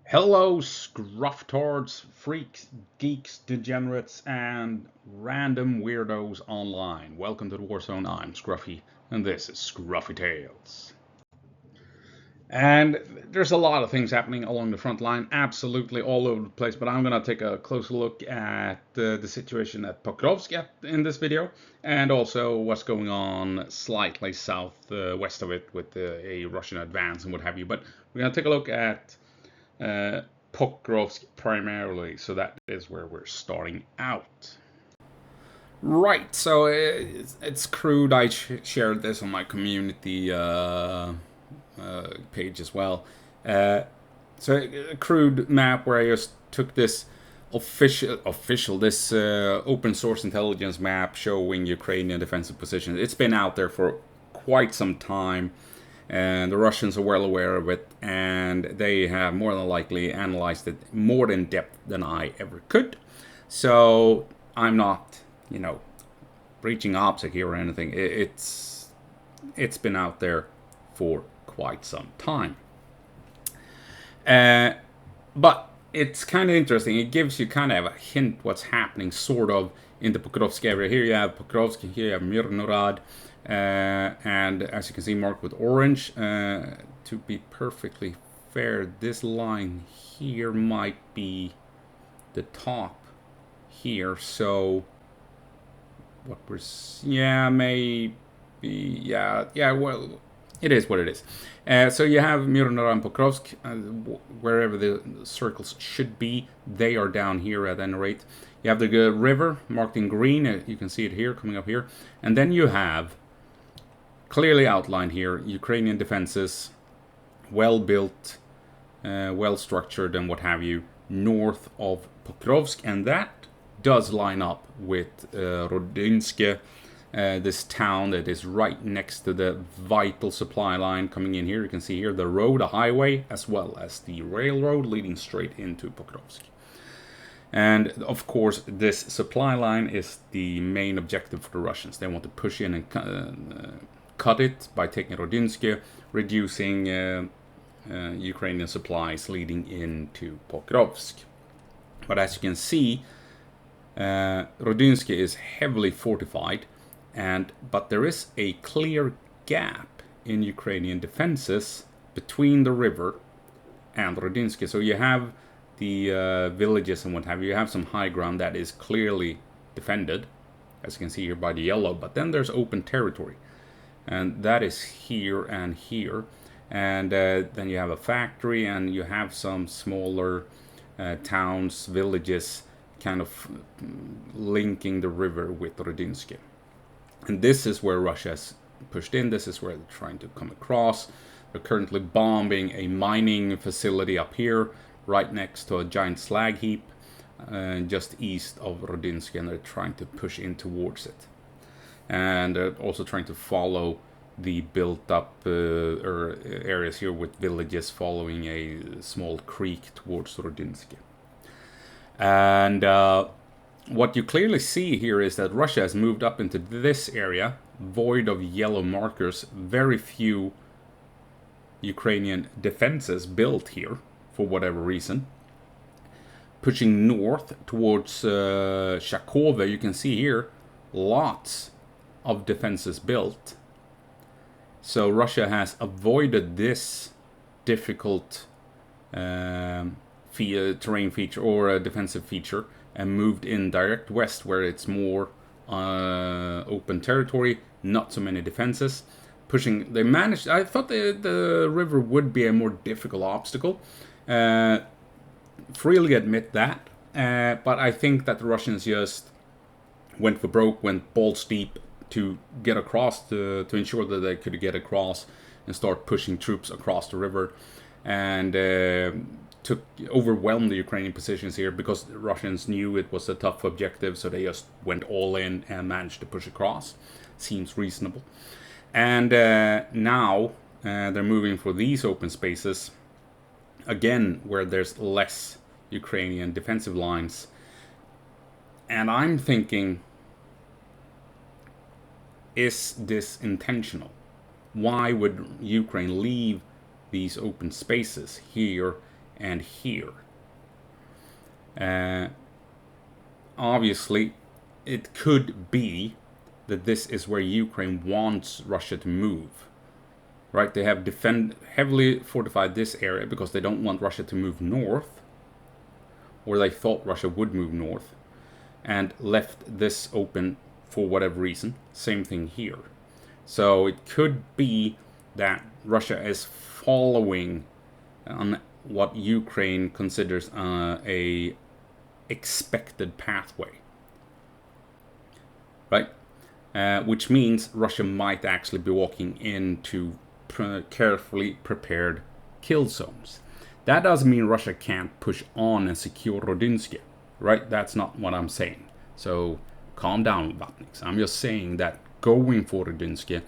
Hello, scrufftards, freaks, geeks, degenerates, and random weirdos online. Welcome to the Warzone. I'm Scruffy, and this is Scruffy Tales. And there's a lot of things happening along the front line, absolutely all over the place. But I'm gonna take a closer look at the situation at Pokrovsk in this video, and also what's going on slightly south west of it with a Russian advance and what have you. But we're gonna take a look at uh, Pokrovsk primarily, so that is where we're starting out. Right, so it's crude. I shared this on my community page as well. Uh, so a crude map where I just took this official this open source intelligence map showing Ukrainian defensive positions. It's been out there for quite some time, and the Russians are well aware of it, and they have more than likely analyzed it more in depth than I ever could. So I'm not, breaching OPSEC here or anything. It's been out there for quite some time. But it's kind of interesting. It gives you kind of a hint what's happening, sort of, in the Pokrovsk area. Here you have Pokrovsk, here you have Mirnorad, and as you can see, marked with orange. To be perfectly fair, this line here might be the top here. So what we're maybe well, it is what it is. So you have Mirnorad and Pokrovsk, wherever the circles should be, they are down here at any rate. You have the river marked in green, you can see it here, coming up here. And then you have, clearly outlined here, Ukrainian defenses, well built, well structured and what have you, north of Pokrovsk. And that does line up with Rodinske, this town that is right next to the vital supply line coming in here. You can see here the road, a highway, as well as the railroad leading straight into Pokrovsk. And of course, this supply line is the main objective for the Russians. They want to push in and cut it by taking Rodinske, reducing Ukrainian supplies leading into Pokrovsk. But as you can see, Rodinske is heavily fortified, but there is a clear gap in Ukrainian defenses between the river and Rodinske. So you have the villages and what have you. You have some high ground that is clearly defended, as you can see here by the yellow. But then there's open territory, and that is here and here. And then you have a factory, and you have some smaller towns, villages, kind of linking the river with Rodinske. And this is where Russia has pushed in. This is where they're trying to come across. They're currently bombing a mining facility up here, right next to a giant slag heap, just east of Rodinske, and they're trying to push in towards it. And they're also trying to follow the built-up areas here with villages following a small creek towards Rodinske. And what you clearly see here is that Russia has moved up into this area, void of yellow markers. Very few Ukrainian defenses built here, for whatever reason. Pushing north towards Shakove, you can see here, lots of defenses built. So Russia has avoided this difficult terrain feature or a defensive feature, and moved in direct west where it's more open territory, not so many defenses. Pushing, they managed. I thought the river would be a more difficult obstacle. Freely admit that, but I think that the Russians just went for broke, went balls deep to get across to ensure that they could get across and start pushing troops across the river, and overwhelmed the Ukrainian positions here because the Russians knew it was a tough objective, so they just went all in and managed to push across. Seems reasonable. And now they're moving for these open spaces, again, where there's less Ukrainian defensive lines. And I'm thinking, is this intentional? Why would Ukraine leave these open spaces here and here. Obviously, it could be that this is where Ukraine wants Russia to move. Right? They have heavily fortified this area because they don't want Russia to move north, or they thought Russia would move north, and left this open for whatever reason. Same thing here. So it could be that Russia is following on what Ukraine considers a expected pathway, right? Which means Russia might actually be walking into carefully prepared kill zones. That doesn't mean Russia can't push on and secure Rodinsky, right? That's not what I'm saying. So calm down, Vatniks. I'm just saying that going for Rodinsky,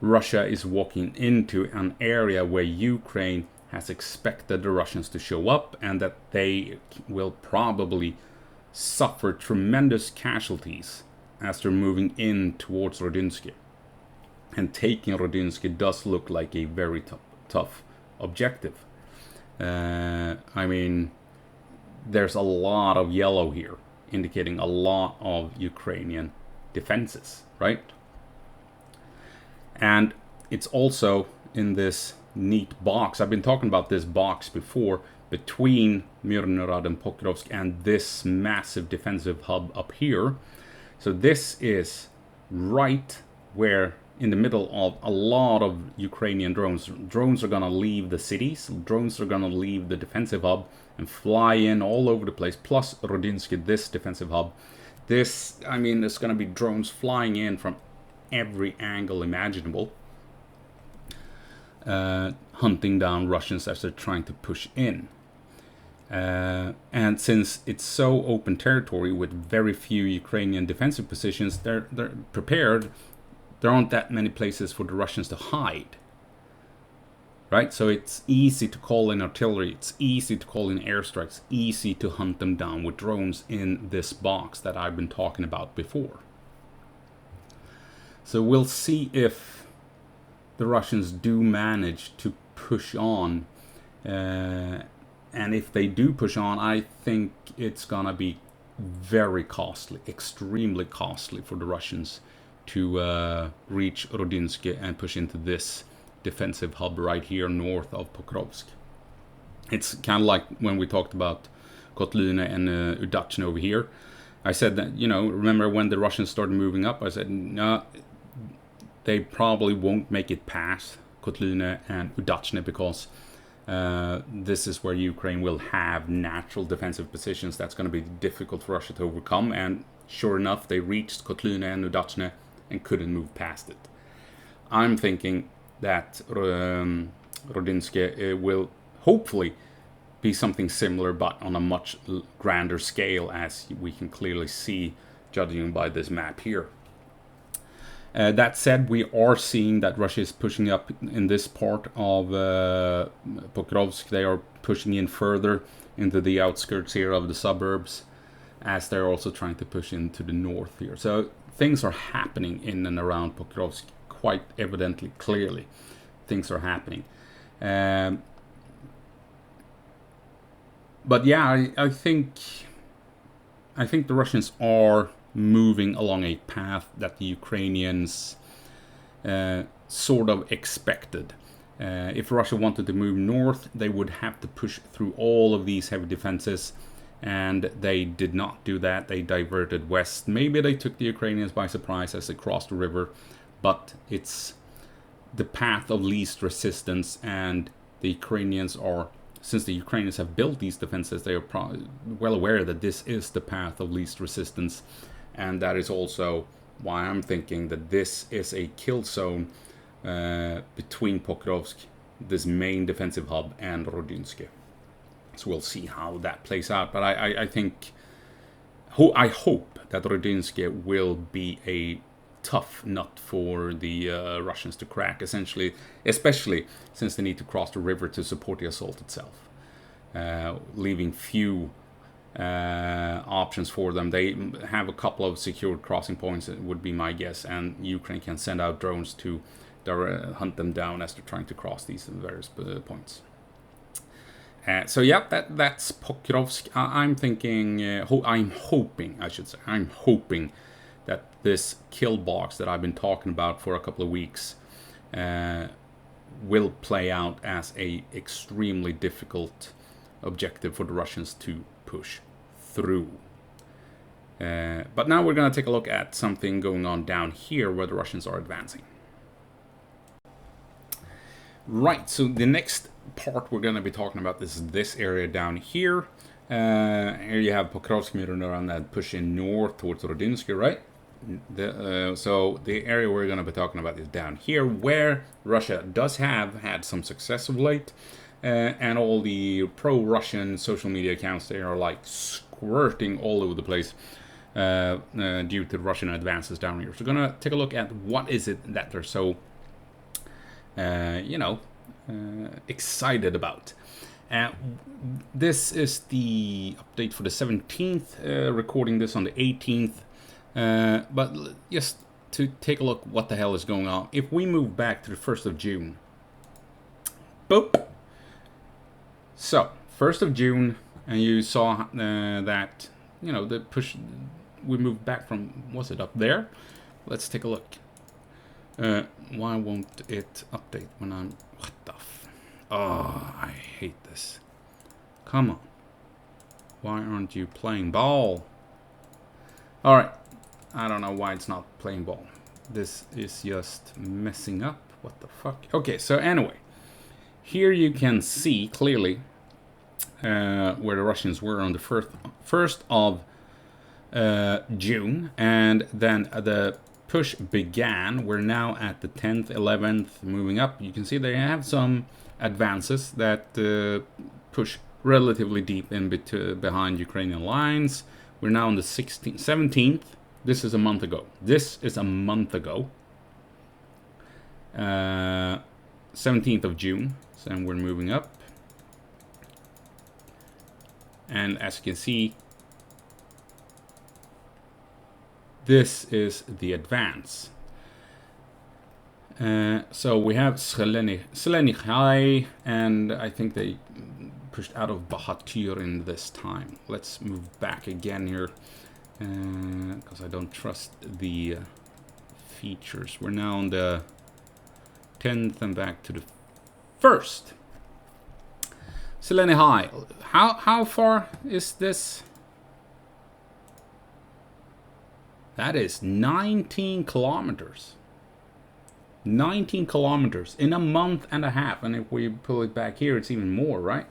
Russia is walking into an area where Ukraine has expected the Russians to show up, and that they will probably suffer tremendous casualties as they're moving in towards Rodinsky. And taking Rodinsky does look like a very tough objective. I mean, there's a lot of yellow here, indicating a lot of Ukrainian defenses, right? And it's also in this neat box. I've been talking about this box before, between Mirnorod and Pokrovsk and this massive defensive hub up here. So this is right where, in the middle of a lot of Ukrainian drones. Drones are going to leave the cities. Drones are going to leave the defensive hub and fly in all over the place. Plus Rodinsky, this defensive hub. This, I mean, there's going to be drones flying in from every angle imaginable. Hunting down Russians as they're trying to push in. And since it's so open territory with very few Ukrainian defensive positions, they're prepared. There aren't that many places for the Russians to hide, right? So it's easy to call in artillery, it's easy to call in airstrikes, easy to hunt them down with drones in this box that I've been talking about before. So we'll see if the Russians do manage to push on, and if they do push on, I think it's gonna be very costly, extremely costly for the Russians to reach Rodinsky and push into this defensive hub right here north of Pokrovsk. It's kind of like when we talked about Kotlyne and Udachne over here. I said that, you know, remember when the Russians started moving up, I said, no, they probably won't make it past Kotlyne and Udachne because this is where Ukraine will have natural defensive positions that's going to be difficult for Russia to overcome. And sure enough, they reached Kotlyne and Udachne and couldn't move past it. I'm thinking that Rodinsky will hopefully be something similar, but on a much grander scale, as we can clearly see judging by this map here. That said, we are seeing that Russia is pushing up in this part of Pokrovsk. They are pushing in further into the outskirts here of the suburbs, as they're also trying to push into the north here. So things are happening in and around Pokrovsk, quite evidently, clearly. Things are happening. But yeah, I think the Russians are moving along a path that the Ukrainians sort of expected. If Russia wanted to move north, they would have to push through all of these heavy defenses, and they did not do that. They diverted west. Maybe they took the Ukrainians by surprise as they crossed the river, but it's the path of least resistance, and the Ukrainians are, since the Ukrainians have built these defenses, they are well aware that this is the path of least resistance, and that is also why I'm thinking that this is a kill zone between Pokrovsk, this main defensive hub, and Rodinsky. So we'll see how that plays out. But I hope that Rodinsky will be a tough nut for the Russians to crack, essentially, especially since they need to cross the river to support the assault itself, leaving few options for them. They have a couple of secured crossing points, it would be my guess, and Ukraine can send out drones to hunt them down as they're trying to cross these various points. So yeah, that's Pokrovsk. I'm thinking, I'm hoping, I should say, I'm hoping that this kill box that I've been talking about for a couple of weeks will play out as a extremely difficult objective for the Russians to push through. But now we're going to take a look at something going on down here where the Russians are advancing. Right, so the next part we're going to be talking about is this area down here. Here you have Pokrovsk around that pushing north towards Rodinsky, right? So the area we're going to be talking about is down here, where Russia does have had some success of late, and all the pro-Russian social media accounts, they are like squirting all over the place due to Russian advances down here. So we're going to take a look at what is it that they're so excited about. This is the update for the 17th, recording this on the 18th. But just to take a look what the hell is going on. If we move back to the 1st of June. Boop. So, 1st of June, and you saw that, the push, we moved back from, was it up there? Let's take a look. Why won't it update when I'm, what the oh, I hate this. Come on. Why aren't you playing ball? Alright. I don't know why it's not playing ball. This is just messing up. What the fuck? Okay, so anyway. Here you can see clearly where the Russians were on the 1st of June. And then the push began. We're now at the 10th, 11th, moving up. You can see they have some advances that push relatively deep in behind Ukrainian lines. We're now on the 16th, 17th. This is a month ago. 17th of June. So then we're moving up. And as you can see, this is the advance. So we have Seleny High, and I think they pushed out of Bahatyr in this time. Let's move back again here. Because I don't trust the features. We're now on the 10th and back to the 1st. Seleny High. How far is this? That is 19 kilometers. 19 kilometers in a month and a half. And if we pull it back here, it's even more, right?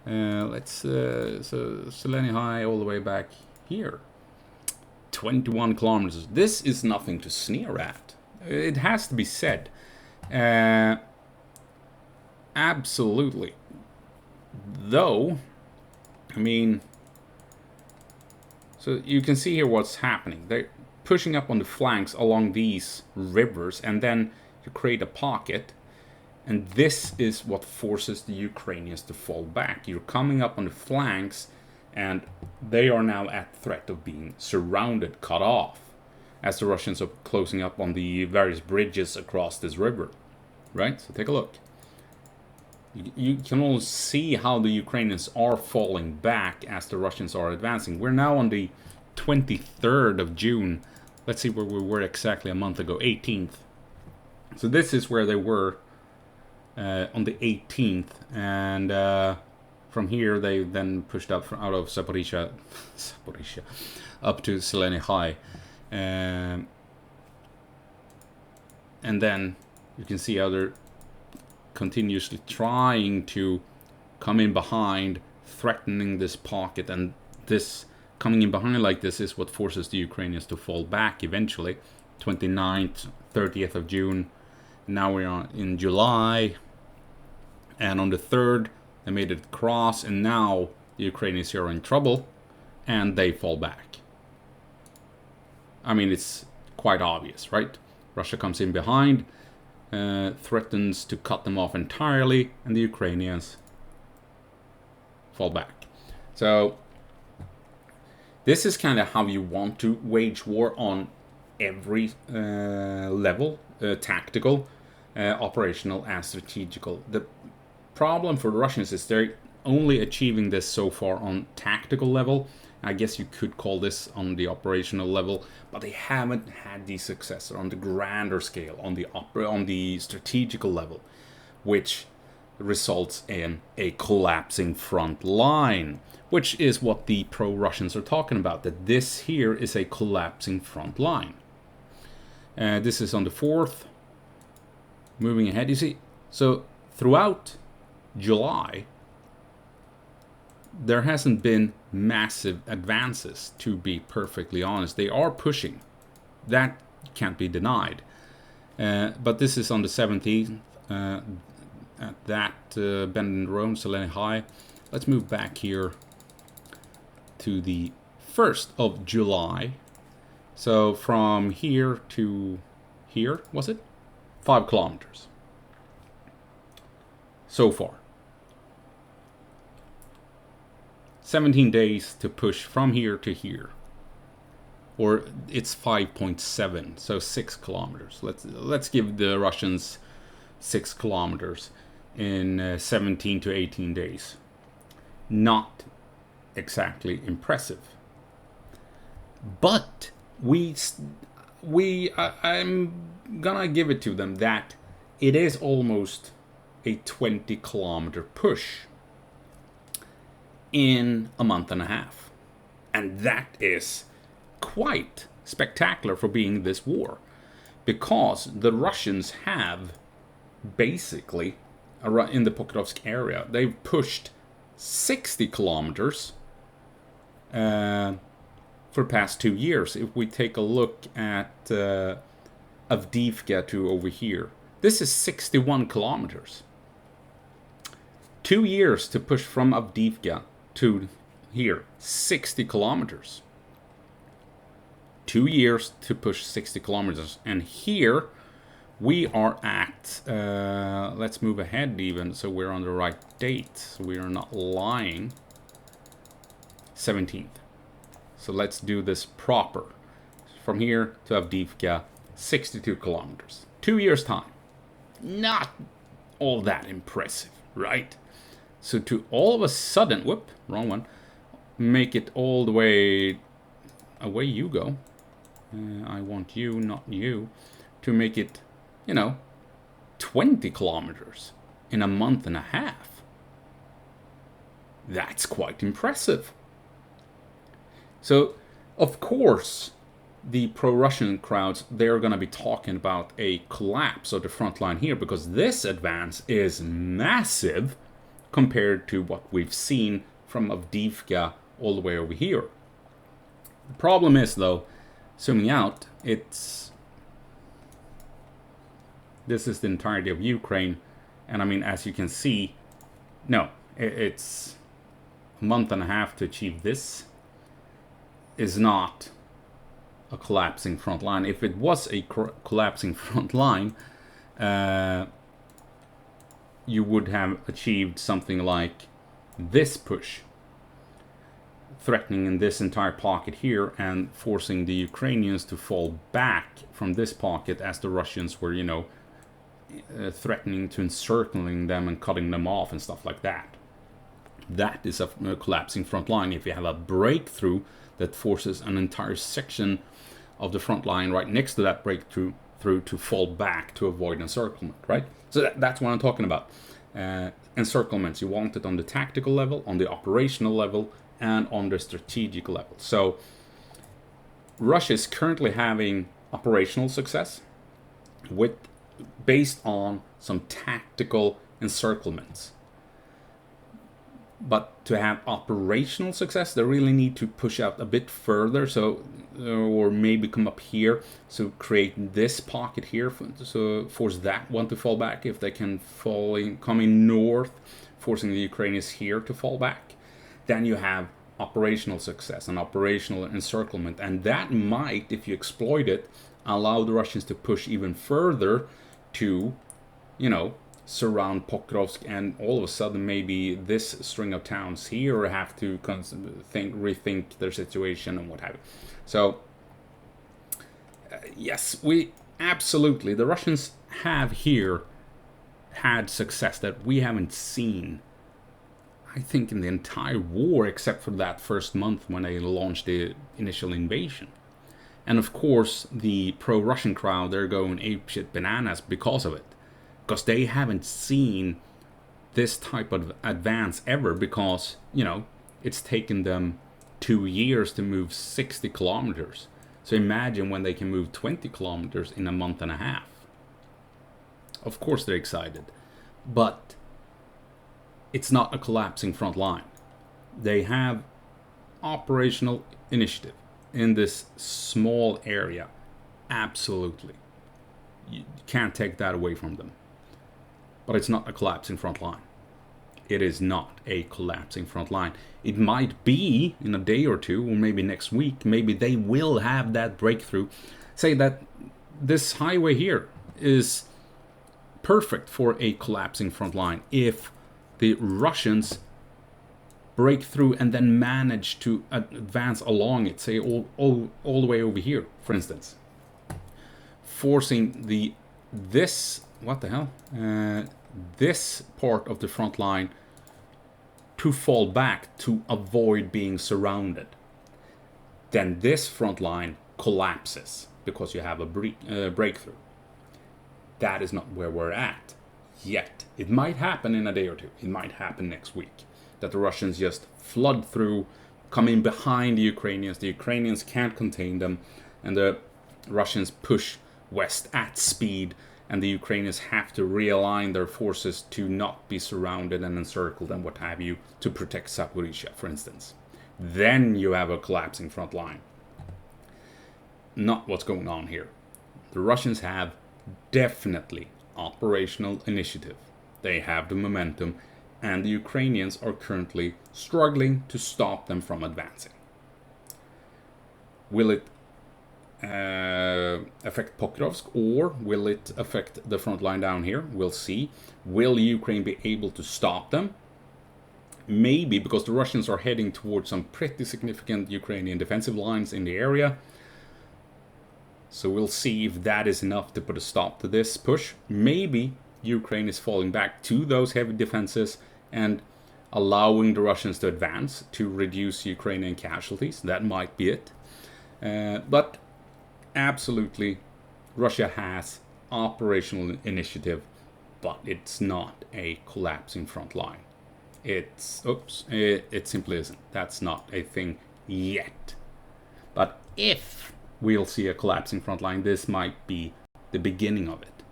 Let's so Seleny High all the way back here. 21 kilometers. This is nothing to sneer at. It has to be said. Absolutely. Though, I mean, so you can see here what's happening. They're pushing up on the flanks along these rivers, and then you create a pocket. And this is what forces the Ukrainians to fall back. You're coming up on the flanks, and they are now at threat of being surrounded, cut off, as the Russians are closing up on the various bridges across this river. Right? So take a look. You can all see how the Ukrainians are falling back as the Russians are advancing. We're now on the 23rd of June. Let's see where we were exactly a month ago, 18th. So this is where they were on the 18th, and from here they then pushed up out of Zaporizhia up to Seleny High, and then you can see how they're continuously trying to come in behind, threatening this pocket, and this coming in behind like this is what forces the Ukrainians to fall back eventually. 29th, 30th of June. Now we are in July, and on the 3rd they made it across, and now the Ukrainians are in trouble, and they fall back. I mean, it's quite obvious, right? Russia comes in behind, threatens to cut them off entirely, and the Ukrainians fall back. So this is kind of how you want to wage war on every level, tactical, operational, and strategical. The problem for the Russians is they only achieving this so far on tactical level. I guess you could call this on the operational level, but they haven't had the success on the grander scale, on the strategical level, which results in a collapsing front line, which is what the pro-Russians are talking about, that this here is a collapsing front line. This is on the 4th. Moving ahead, you see. So throughout July, there hasn't been massive advances, to be perfectly honest. They are pushing. That can't be denied. But this is on the 17th. At that Bend in Rome, Selene High. Let's move back here to the 1st of July. So from here to here, was it? 5 kilometers. So far. 17 days to push from here to here. Or it's 5.7, so 6 kilometers. Let's give the Russians 6 kilometers in 17 to 18 days. Not exactly impressive. But I'm gonna give it to them that it is almost a 20 kilometer push in a month and a half. And that is quite spectacular for being this war, because the Russians have basically, in the Pokrovsk area, they've pushed 60 kilometers for the past 2 years. If we take a look at Avdiivka to over here, this is 61 kilometers. 2 years to push from Avdiivka to here, 60 kilometers. 2 years to push 60 kilometers. And here we are at, let's move ahead even, so we're on the right date, so we are not lying. 17th. So let's do this proper. From here to Avdiivka, 62 kilometers. 2 years time. Not all that impressive, right? So to all of a sudden, whoop, wrong one, make it all the way, away you go. I want you, not you, to make it, 20 kilometers in a month and a half. That's quite impressive. So, of course, the pro-Russian crowds, they're going to be talking about a collapse of the front line here, because this advance is massive compared to what we've seen from Avdiivka all the way over here. The problem is, though, zooming out, this is the entirety of Ukraine, and I mean, as you can see, no, it's a month and a half to achieve this. Is not a collapsing front line. If it was a collapsing front line, you would have achieved something like this push, threatening in this entire pocket here and forcing the Ukrainians to fall back from this pocket as the Russians were, threatening to encircling them and cutting them off and stuff like that. That is a collapsing front line. If you have a breakthrough that forces an entire section of the front line right next to that breakthrough to fall back to avoid encirclement, right? So that's what I'm talking about. Encirclements, you want it on the tactical level, on the operational level, and on the strategic level. So Russia is currently having operational success based on some tactical encirclements. But to have operational success, they really need to push out a bit further, so or maybe come up here, so create this pocket here, so force that one to fall back. If they can come in north, forcing the Ukrainians here to fall back, then you have operational success and operational encirclement, and that might, if you exploit it, allow the Russians to push even further to, surround Pokrovsk, and all of a sudden maybe this string of towns here have to rethink their situation and what have you. So yes, the Russians have here had success that we haven't seen. I think, in the entire war, except for that first month when they launched the initial invasion. And of course, the pro-Russian crowd, they're going apeshit bananas because of it. Because they haven't seen this type of advance ever, because, it's taken them 2 years to move 60 kilometers. So imagine when they can move 20 kilometers in a month and a half. Of course they're excited. But it's not a collapsing front line. They have operational initiative in this small area. Absolutely. You can't take that away from them. But it's not a collapsing front line. It is not a collapsing front line. It might be in a day or two, or maybe next week. Maybe they will have that breakthrough. Say that this highway here is perfect for a collapsing front line if the Russians break through and then manage to advance along it, say all the way over here, for instance, forcing this part of the front line to fall back to avoid being surrounded. Then this front line collapses because you have a breakthrough. That is not where we're at yet. It might happen in a day or two. It might happen next week, that the Russians just flood through, come in behind the Ukrainians. The Ukrainians can't contain them, and the Russians push west at speed, and the Ukrainians have to realign their forces to not be surrounded and encircled and what have you, to protect Zaporizhia, for instance. Then you have a collapsing front line. Not what's going on here. The Russians have definitely operational initiative. They have the momentum, and the Ukrainians are currently struggling to stop them from advancing. Will it affect Pokrovsk, or will it affect the front line down here? We'll see. Will Ukraine be able to stop them? Maybe, because the Russians are heading towards some pretty significant Ukrainian defensive lines in the area. So we'll see if that is enough to put a stop to this push. Maybe Ukraine is falling back to those heavy defenses and allowing the Russians to advance to reduce Ukrainian casualties. That might be it. But absolutely, Russia has operational initiative, but it's not a collapsing front line. It simply isn't. That's not a thing yet. But if we'll see a collapsing front line, this might be the beginning of it.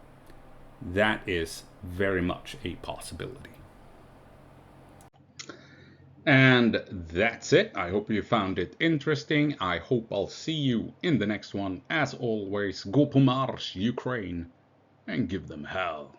That is very much a possibility. And that's it. I hope you found it interesting. I hope I'll see you in the next one. As always, go på marsch, Ukraine, and give them hell.